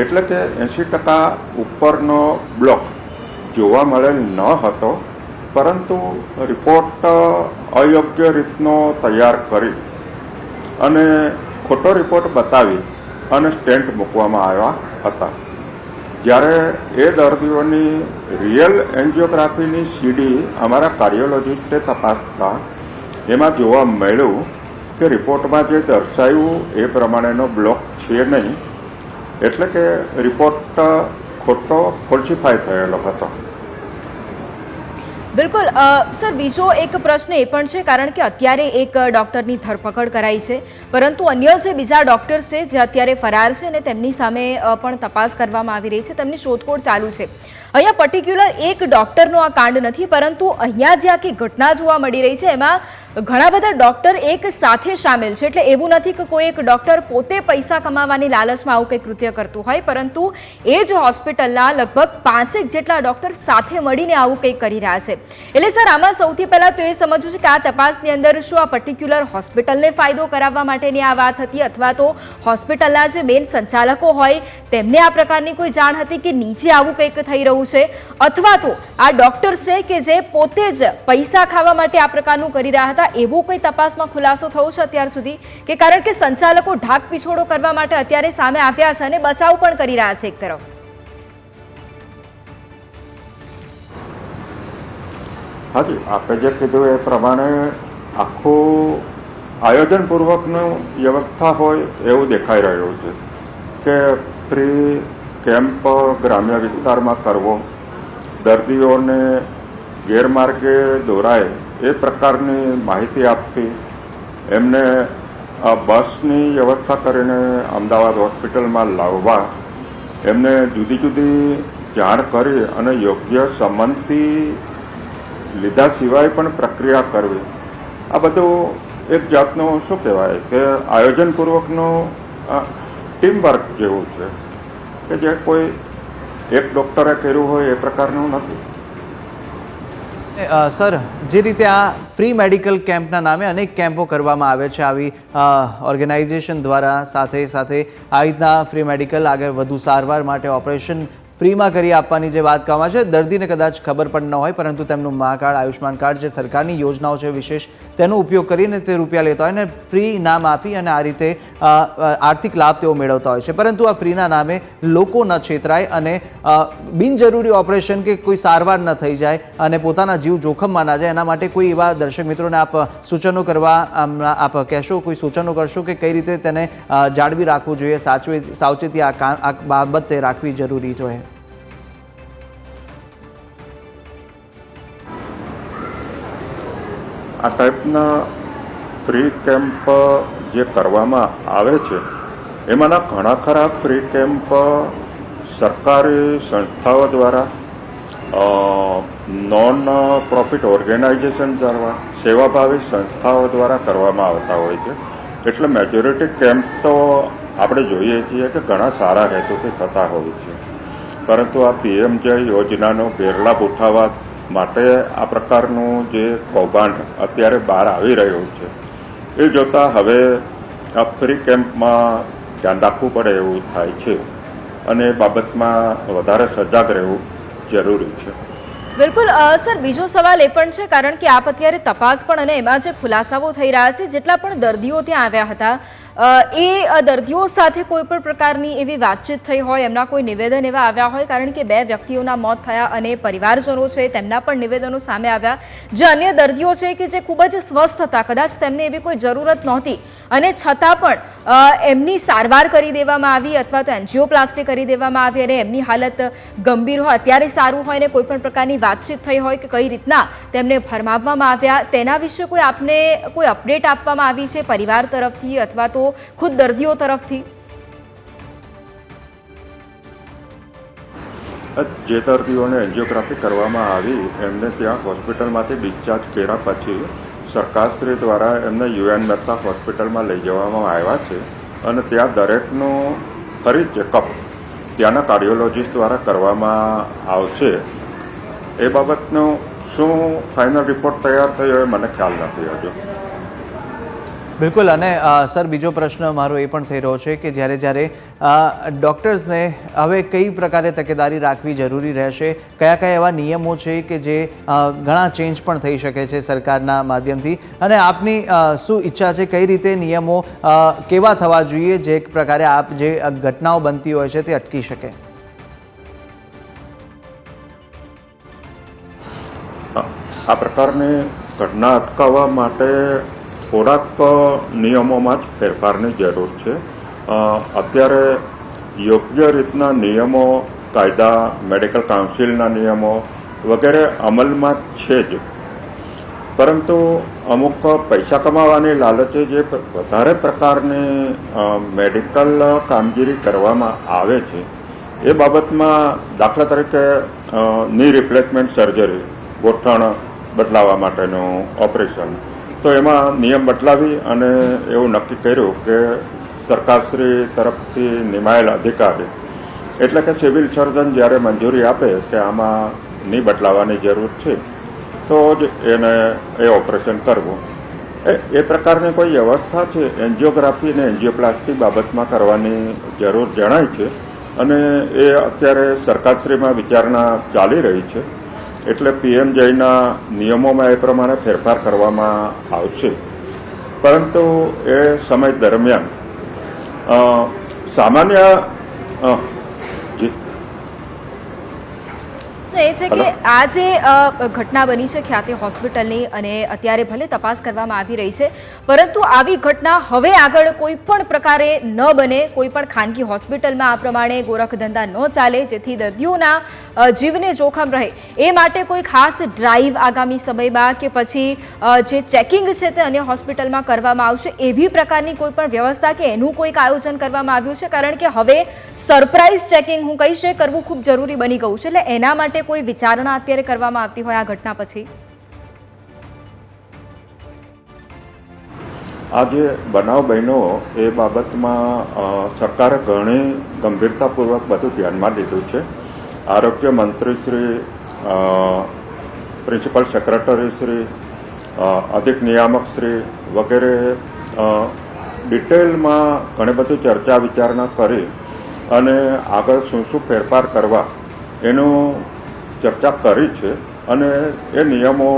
એટલે કે 80% ઉપરનો બ્લોક જોવા મળેલ ન હતો, પરંતુ રિપોર્ટ અયોગ્ય રીતનો તૈયાર કરી અને ખોટો રિપોર્ટ બતાવી અને સ્ટેન્ટ મૂકવામાં આવ્યા હતા. જ્યારે એ દર્દીઓની રિયલ એન્જિયોગ્રાફીની સીડી અમારા કાર્ડિયોલોજિસ્ટે તપાસતા એમાં જોવા મળ્યું કે રિપોર્ટમાં જે દર્શાવ્યું એ પ્રમાણેનો બ્લોક છે નહીં, એટલે કે રિપોર્ટ ખોટો ફોલ્સિફાય થયેલો હતો. બિલકુલ સર, બીજો એક પ્રશ્ન એ પણ છે, કારણ કે અત્યારે એક ડૉક્ટરની ધરપકડ કરાઈ છે, પરંતુ અન્ય જે બીજા ડૉક્ટર્સ છે જે અત્યારે ફરાર છે અને તેમની સામે પણ તપાસ કરવામાં આવી રહી છે, તેમની શોધખોળ ચાલુ છે. અહીંયા પર્ટિક્યુલર એક ડોક્ટરનો આ કાંડ નથી, પરંતુ અહીંયા જે આખી ઘટના જોવા મળી રહી છે એમાં ઘણા બધા ડોક્ટર એક સાથે સામેલ છે. એટલે એવું નથી કે કોઈ એક ડોક્ટર પોતે પૈસા કમાવાની લાલચમાં આવું કંઈ કૃત્ય કરતું હોય, પરંતુ એ જ હોસ્પિટલના લગભગ 5 જેટલા ડોક્ટર સાથે મળીને આવું કંઈક કરી રહ્યા છે. એટલે સર, આમાં સૌથી પહેલા તો એ સમજવું છે કે આ તપાસની અંદર શું આ પર્ટિક્યુલર હોસ્પિટલને ફાયદો કરાવવા માટેની આ વાત હતી, અથવા તો હોસ્પિટલના જે મેઇન સંચાલકો હોય તેમને આ પ્રકારની કોઈ જાણ હતી કે નીચે આવું કંઈક થઈ રહ્યું છે, અથવા તો આ ડોક્ટર્સ છે કે જે પોતે જ પૈસા ખાવા માટે આ પ્રકારનું કરી રહ્યા હતા, એવું કોઈ તપાસમાં ખુલાસો થયો છે અત્યાર સુધી? કે કારણ કે સંચાલકો ઢાક પીછોડો કરવા માટે અત્યારે સામે આવ્યા છે અને બચાવ પણ કરી રહ્યા છે એક તરફ. હાજી, આપણે જે કીધું એ પ્રમાણે આખું આયોજનપૂર્વકનું વ્યવસ્થા હોય એવું દેખાઈ રહ્યું છે કે ફ્રી કેમ્પ ગ્રામ્ય વિસ્તારમાં કરવો, દર્દીઓને ગેરમાર્ગે દોરાય એ પ્રકારની માહિતી આપવી, એમને બસની વ્યવસ્થા કરીને અમદાવાદ હોસ્પિટલમાં લાવવા, એમને જુદી જુદી જાણ કરી અને યોગ્ય સંમતિ લીધા સિવાય પણ પ્રક્રિયા કરવી, આ બધું એક જાતનું શું કહેવાય કે આયોજનપૂર્વકનું ટીમવર્ક જેવું છે કે જે કોઈ એક ડૉક્ટરે કર્યું હોય એ પ્રકારનું નથી. સર, જે રીતે આ ફ્રી મેડિકલ કેમ્પના નામે અનેક કેમ્પો કરવામાં આવે છે આવી ઓર્ગેનાઇઝેશન દ્વારા, સાથે સાથે આ રીતના ફ્રી મેડિકલ આગળ વધુ સારવાર માટે ઓપરેશન ફ્રીમાં કરી આપવાની જે વાત કરવામાં છે, દર્દીને કદાચ ખબર પણ ન હોય, પરંતુ તેમનું મા કાર્ડ, આયુષ્માન કાર્ડ જે સરકારની યોજનાઓ છે વિશેષ, તેનો ઉપયોગ કરીને તે રૂપિયા લેતા હોય અને ફ્રી નામ આપી અને આ રીતે આર્થિક લાભ તેઓ મેળવતા હોય છે. પરંતુ આ ફ્રીના નામે લોકો ન છેતરાય અને બિનજરૂરી ઓપરેશન કે કોઈ સારવાર ન થઈ જાય અને પોતાના જીવ જોખમમાં ના જાય, એના માટે કોઈ એવા દર્શક મિત્રોને આપ સૂચનો કરવા આપ કહેશો, કોઈ સૂચનો કરશો કે કઈ રીતે તેને જાળવી રાખવું જોઈએ, સાવચેતી આ બાબતે રાખવી જરૂરી જોઈએ? આ ટાઈપના ફ્રી કેમ્પ જે કરવામાં આવે છે એમાંના ઘણા ખરા ફ્રી કેમ્પ સરકારી સંસ્થાઓ દ્વારા, નોન પ્રોફિટ ઓર્ગેનાઇઝેશન દ્વારા, સેવાભાવી સંસ્થાઓ દ્વારા કરવામાં આવતા હોય છે. એટલે મેજોરિટી કેમ્પ તો આપણે જોઈએ છીએ કે ઘણા સારા હેતુથી થતા હોય છે, પરંતુ આ પીએમજે યોજનાનો ગેરલાભ ઉઠાવવા માટે આ પ્રકારનું જે કૌભાંડ અત્યારે બહાર આવી રહ્યું છે એ જોતાં હવે આ ફ્રી કેમ્પમાં ધ્યાન રાખવું પડે એવું થાય છે અને એ બાબતમાં વધારે સજાગ રહેવું જરૂરી છે. બિલકુલ સર, બીજો સવાલ એ પણ છે, કારણ કે આપ અત્યારે તપાસ પણ અને એમાં જે ખુલાસાઓ થઈ રહ્યા છે, જેટલા પણ દર્દીઓ ત્યાં આવ્યા હતા એ દર્દીઓ સાથે કોઈ પણ પ્રકારની એવી વાતચીત થઈ હોય, એમના કોઈ નિવેદન એવા આવ્યા હોય, કારણ કે 2 વ્યક્તિઓના મોત થયા અને પરિવારજનો છે તેમના પણ નિવેદનો સામે આવ્યા. જે અન્ય દર્દીઓ છે કે જે ખૂબ જ સ્વસ્થ હતા, કદાચ તેમને એવી કોઈ જરૂરત નહોતી અને છતાં પણ એમની સારવાર કરી દેવામાં આવી અથવા તો એન્જિયોપ્લાસ્ટી કરી દેવામાં આવી અને એમની હાલત ગંભીર હોય, અત્યારે સારું હોય ને કોઈ પણ પ્રકારની વાતચીત થઈ હોય કે કઈ રીતના તેમને ફરમાવવામાં આવ્યા, તેના વિશે કોઈ આપને કોઈ અપડેટ આપવામાં આવી છે પરિવાર તરફથી અથવા તો ખુદ દર્દીઓ તરફથી? જે દર્દીઓને એન્જિયોગ્રાફી કરવામાં આવી એમને ત્યાં હોસ્પિટલમાંથી ડિસ્ચાર્જ કર્યા પછી સરકારશ્રી દ્વારા એમને યુએન મહેતા હોસ્પિટલમાં લઈ જવામાં આવ્યા છે અને ત્યાં દરેકનું ફરી ચેકઅપ ત્યાંના કાર્ડિયોલોજિસ્ટ દ્વારા કરવામાં આવશે. એ બાબતનો શું ફાઇનલ રિપોર્ટ તૈયાર થયો એ મને ખ્યાલ નથી હજુ. બિલકુલ. અને સર, બીજો પ્રશ્ન મારો એ પણ થઈ રહ્યો છે કે જ્યારે ડૉક્ટર્સને હવે કઈ પ્રકારે તકેદારી રાખવી જરૂરી રહેશે, કયા કયા એવા નિયમો છે કે જે ઘણા ચેન્જ પણ થઈ શકે છે સરકારના માધ્યમથી, અને આપની શું ઈચ્છા છે, કઈ રીતે નિયમો કેવા થવા જોઈએ જે પ્રકારે આપ જે ઘટનાઓ બનતી હોય છે તે અટકી શકે? આ પ્રકારની ઘટના અટકાવવા માટે થોડાક નિયમોમાં જ ફેરફારની જરૂર છે. અત્યારે યોગ્ય રીતના નિયમો, કાયદા, મેડિકલ કાઉન્સિલના નિયમો વગેરે અમલમાં છે જ, પરંતુ અમુક પૈસા કમાવાની લાલચે જે વધારે પ્રકારની મેડિકલ કામગીરી કરવામાં આવે છે એ બાબતમાં દાખલા તરીકે ની રિપ્લેસમેન્ટ સર્જરી, ગોઠણ બદલાવવા માટેનું ઓપરેશન, તો એમાં નિયમ બદલાવી અને એવું નક્કી કર્યું કે સરકારશ્રી તરફથી નિમાયેલ અધિકારી એટલે કે સિવિલ સર્જન જ્યારે મંજૂરી આપે કે આમાં ની બદલાવવાની જરૂર છે તો જ એને એ ઓપરેશન કરવું. એ પ્રકારની કોઈ વ્યવસ્થા છે એન્જિયોગ્રાફી અને એન્જિયોપ્લાસ્ટી બાબતમાં કરવાની જરૂર જણાય છે અને એ અત્યારે સરકારશ્રીમાં વિચારણા ચાલી રહી છે. એટલે PMJના નિયમોમાં એ પ્રમાણે ફેરફાર કરવામાં આવશે, પરંતુ એ સમય દરમિયાન સામાન્ય એ છે કે આ જે ઘટના બની છે ખ્યાતિ હોસ્પિટલની અને અત્યારે ભલે તપાસ કરવામાં આવી રહી છે, પરંતુ આવી ઘટના હવે આગળ કોઈ પણ પ્રકારે ન બને, કોઈ પણ ખાનગી હોસ્પિટલમાં આ પ્રમાણે ગોરખધંધા ન ચાલે, જેથી દર્દીઓના જીવને જોખમ રહે એ માટે કોઈ ખાસ ડ્રાઈવ આગામી સમયમાં કે પછી જે ચેકિંગ છે તે અન્ય હોસ્પિટલમાં કરવામાં આવશે, એવી પ્રકારની કોઈ પણ વ્યવસ્થા કે એનું કોઈક આયોજન કરવામાં આવ્યું છે? કારણ કે હવે સરપ્રાઇઝ ચેકિંગ હું કહીશ કરવું ખૂબ જરૂરી બની ગયું છે, એટલે એના માટે કોઈ વિચારણા અત્યારે કરવામાં આવતી હોય આ ઘટના પછી? આ જે બનાવ બન્યો એ બાબતમાં સરકારે ઘણી ગંભીરતાપૂર્વક બધું ધ્યાનમાં લીધું છે. આરોગ્ય મંત્રી શ્રી, પ્રિન્સિપલ સેક્રેટરી શ્રી, અધિક નિયામક શ્રી વગેરે ડિટેલમાં ઘણી બધી ચર્ચા વિચારણા કરી અને આગળ શું શું ફેરફાર કરવા એનું ચર્ચા કરી છે અને એ નિયમો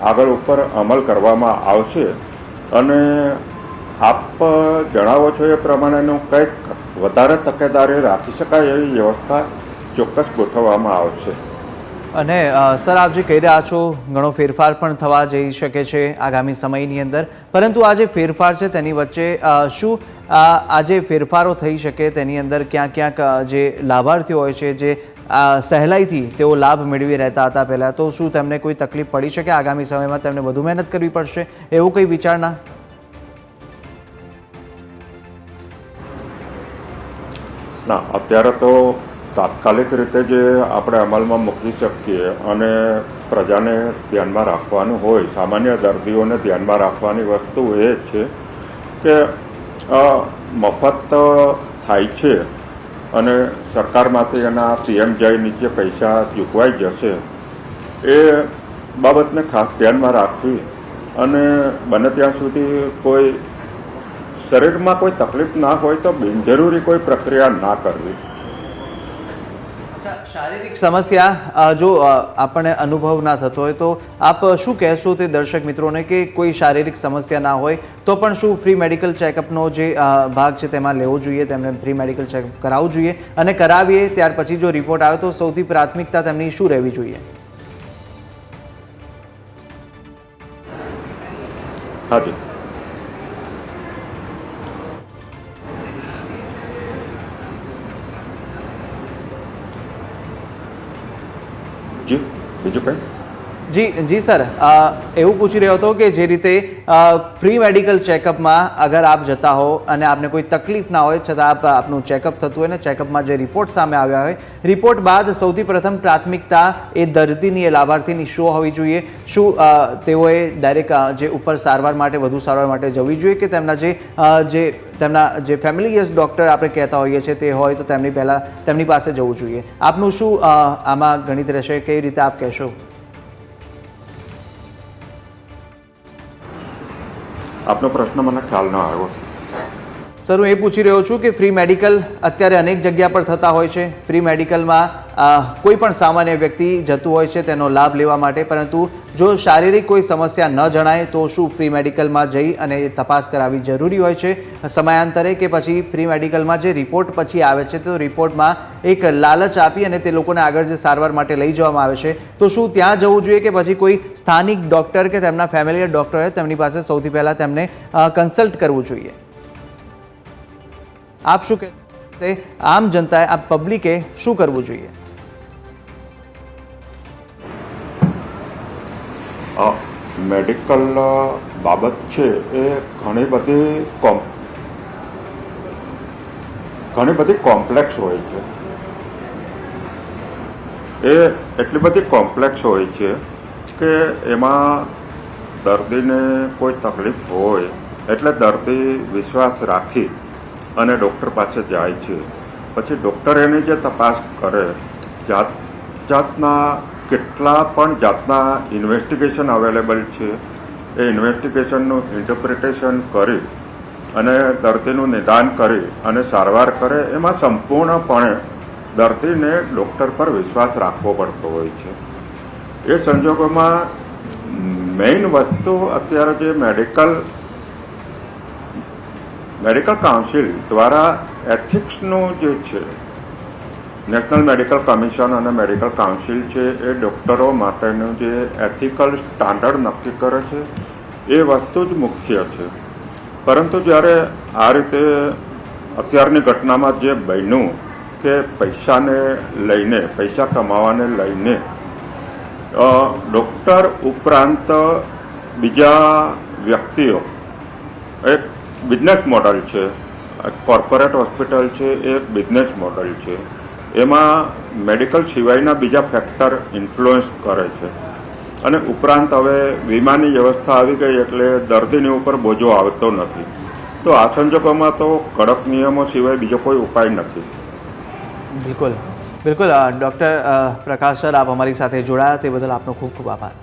આગળ ઉપર અમલ કરવામાં આવશે. અને આપ જણાવો છો એ પ્રમાણેનું કંઈક વધારે તકેદારી રાખી શકાય એવી વ્યવસ્થા ચોક્કસ ગોઠવવામાં આવશે. અને સર, આપ જે કહી રહ્યા છો ઘણો ફેરફાર પણ થવા જઈ શકે છે આગામી સમયની અંદર, પરંતુ આ જે ફેરફાર છે તેની વચ્ચે શું આ જે ફેરફારો થઈ શકે તેની અંદર ક્યાંક જે લાભાર્થીઓ હોય છે જે સહેલાઈથી તેઓ લાભ મેળવી રહેતા હતા પહેલાં, તો શું તેમને કોઈ તકલીફ પડી શકે? આગામી સમયમાં તેમને વધુ મહેનત કરવી પડશે એવું કંઈ વિચારણા? ના, અત્યારે તો તાત્કાલિક રીતે જે આપણે અમલમાં મૂકી શકીએ અને પ્રજાને ધ્યાનમાં રાખવાનું હોય, સામાન્ય દર્દીઓને ધ્યાનમાં રાખવાની વસ્તુ એ છે કે મફત થાય છે અને સરકારમાંથી એના PMJ નીચે પૈસા ચૂકવાઈ જશે એ બાબતને ખાસ ધ્યાનમાં રાખવી અને બને ત્યાં સુધી કોઈ શરીરમાં કોઈ તકલીફ ના હોય તો બિનજરૂરી કોઈ પ્રક્રિયા ના કરવી. શારીરિક સમસ્યા જો આપણને અનુભવ ના થતો હોય તો આપ શું કહેશો તે દર્શક મિત્રોને કે કોઈ શારીરિક સમસ્યા ના હોય તો પણ શું ફ્રી મેડિકલ ચેકઅપનો જે ભાગ છે તેમાં લેવો જોઈએ, તેમને ફ્રી મેડિકલ ચેકઅપ કરાવવું જોઈએ? અને કરાવીએ ત્યાર પછી જો રિપોર્ટ આવે તો સૌથી પ્રાથમિકતા તેમની શું રહેવી જોઈએ? હાજી, બીજું કંઈ? જી સર, એવું પૂછી રહ્યો હતો કે જે રીતે ફ્રી મેડિકલ ચેકઅપમાં અગર આપ જતા હો અને આપને કોઈ તકલીફ ના હોય છતાં આપનું ચેકઅપ થતું હોય ને ચેકઅપમાં જે રિપોર્ટ સામે આવ્યા હોય, રિપોર્ટ બાદ સૌથી પ્રથમ પ્રાથમિકતા એ દર્દીની, એ લાભાર્થીની શું હોવી જોઈએ? શું તેઓએ ડાયરેક્ટ જે ઉપર સારવાર માટે, વધુ સારવાર માટે જવી જોઈએ કે તેમના જે ફેમિલીયસ ડૉક્ટર આપણે કહેતા હોઈએ છીએ તે હોય તો તેમની પાસે જવું જોઈએ? આપનું શું આમાં ગણિત રહેશે? કેવી રીતે આપ કહેશો? આપનો પ્રશ્ન મને ખ્યાલ ન આવ્યો. સર, હું એ પૂછી રહ્યો છું કે ફ્રી મેડિકલ અત્યારે અનેક જગ્યા પર થતા હોય છે. ફ્રી મેડિકલમાં કોઈ પણ સામાન્ય વ્યક્તિ જતું હોય છે તેનો લાભ લેવા માટે, પરંતુ જો શારીરિક કોઈ સમસ્યા ન જણાય તો શું ફ્રી મેડિકલમાં જઈ અને તપાસ કરાવવી જરૂરી હોય છે સમયાંતરે, કે પછી ફ્રી મેડિકલમાં જે રિપોર્ટ પછી આવે છે તો રિપોર્ટમાં એક લાલચ આપી અને તે લોકોને આગળ જે સારવાર માટે લઈ જવામાં આવે છે તો શું ત્યાં જવું જોઈએ કે પછી કોઈ સ્થાનિક ડૉક્ટર કે તેમના ફેમિલિયર ડૉક્ટર હોય તેમની પાસે સૌથી પહેલાં તેમને કન્સલ્ટ કરવું જોઈએ? આપ શું કહેશો? આમ જનતાએ, આ પબ્લિકે શું કરવું જોઈએ? મેડિકલ બાબત છે એ ઘણી બધી કોમ્પ્લેક્સ હોય છે. એ એટલી બધી કોમ્પ્લેક્સ હોય છે કે એમાં દર્દીને કોઈ તકલીફ હોય એટલે દર્દી વિશ્વાસ રાખી અને ડૉક્ટર પાસે જાય છે. પછી ડૉક્ટર એની જે તપાસ કરે, જાતના કેટલા પણ જાતના ઇન્વેસ્ટિગેશન અવેલેબલ છે, એ ઇન્વેસ્ટિગેશનનું ઇન્ટરપ્રિટેશન કરી અને દર્દીનું નિદાન કરી અને સારવાર કરે. એમાં સંપૂર્ણપણે દર્દીને ડૉક્ટર પર વિશ્વાસ રાખવો પડતો હોય છે. એ સંજોગોમાં મેઇન વસ્તુ અત્યારે જે મેડિકલ કાઉન્સિલ દ્વારા એથિક્સનું જે છે, નેશનલ મેડિકલ કમિશન અને મેડિકલ કાઉન્સિલ છે, એ ડૉક્ટરો માટેનું જે એથિકલ સ્ટાન્ડર્ડ નક્કી કરે છે એ વસ્તુ જ મુખ્ય છે. પરંતુ જ્યારે આ રીતે અત્યારની ઘટનામાં જે બન્યું કે પૈસાને લઈને, પૈસા કમાવાને લઈને ડૉક્ટર ઉપરાંત બીજા વ્યક્તિઓ, એક બિઝનેસ મોડલ છે, કોર્પોરેટ હોસ્પિટલ છે, એ એક બિઝનેસ મોડલ છે. એમાં મેડિકલ સિવાયના બીજા ફેક્ટર ઇન્ફ્લુઅન્સ કરે છે. અને ઉપરાંત હવે વીમાની વ્યવસ્થા આવી ગઈ એટલે દર્દીની ઉપર બોજો આવતો નથી. તો આ સંજોગોમાં તો કડક નિયમો સિવાય બીજો કોઈ ઉપાય નથી. બિલકુલ બિલકુલ ડૉક્ટર પ્રકાશ સર, આપ અમારી સાથે જોડાયા તે બદલ આપનો ખૂબ ખૂબ આભાર.